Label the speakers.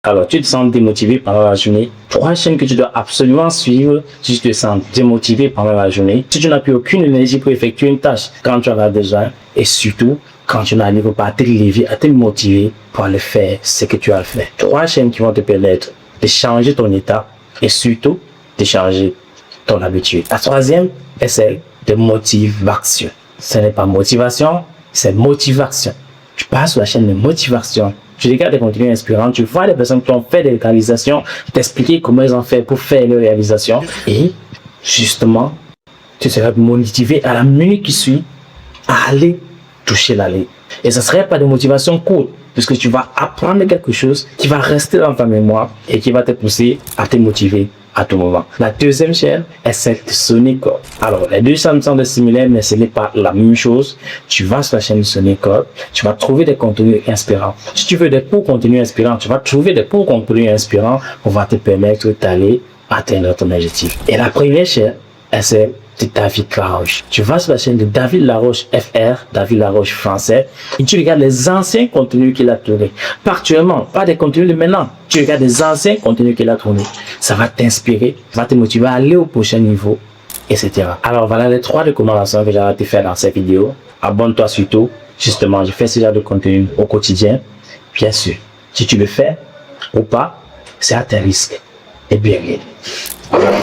Speaker 1: Alors, tu te sens démotivé pendant la journée. 3 chaînes que tu dois absolument suivre si tu te sens démotivé pendant la journée. Si tu n'as plus aucune énergie pour effectuer une tâche quand tu en as déjà. Et surtout, quand tu n'arrives pas à te lever, à te motiver pour aller faire ce que tu as fait. 3 chaînes qui vont te permettre de changer ton état et surtout de changer ton habitude. La 3e est celle de motivation. Ce n'est pas motivation, c'est motivation. Tu passes sur la chaîne de motivation. Tu regardes des contenus inspirants, tu vois des personnes qui ont fait des réalisations, t'expliquer comment ils ont fait pour faire les réalisations. Et justement, tu seras motivé à la minute qui suit à aller toucher la ligne. Et ce ne serait pas de motivation courte, puisque tu vas apprendre quelque chose qui va rester dans ta mémoire et qui va te pousser à te motiver à tout moment. La 2e chaîne est celle de Sonic. Alors, les 2 chaînes sont similaires, mais ce n'est pas la même chose. Tu vas sur la chaîne de Sonic, tu vas trouver des contenus inspirants. Si tu veux des courts contenus inspirants, tu vas trouver des courts contenus inspirants pour va te permettre d'aller atteindre ton objectif. Et la première chaîne est celle de David Laroche. Tu vas sur la chaîne de David Laroche FR, David Laroche français, et tu regardes les anciens contenus qu'il a tournés. Pas actuellement, pas des contenus de maintenant. Tu regardes les anciens contenus qu'il a tournés. Ça va t'inspirer, ça va te motiver à aller au prochain niveau, etc. Alors voilà les 3 recommandations que j'avais te faire dans cette vidéo. Abonne-toi surtout. Justement, je fais ce genre de contenu au quotidien. Bien sûr, si tu le fais ou pas, c'est à tes risques et bien.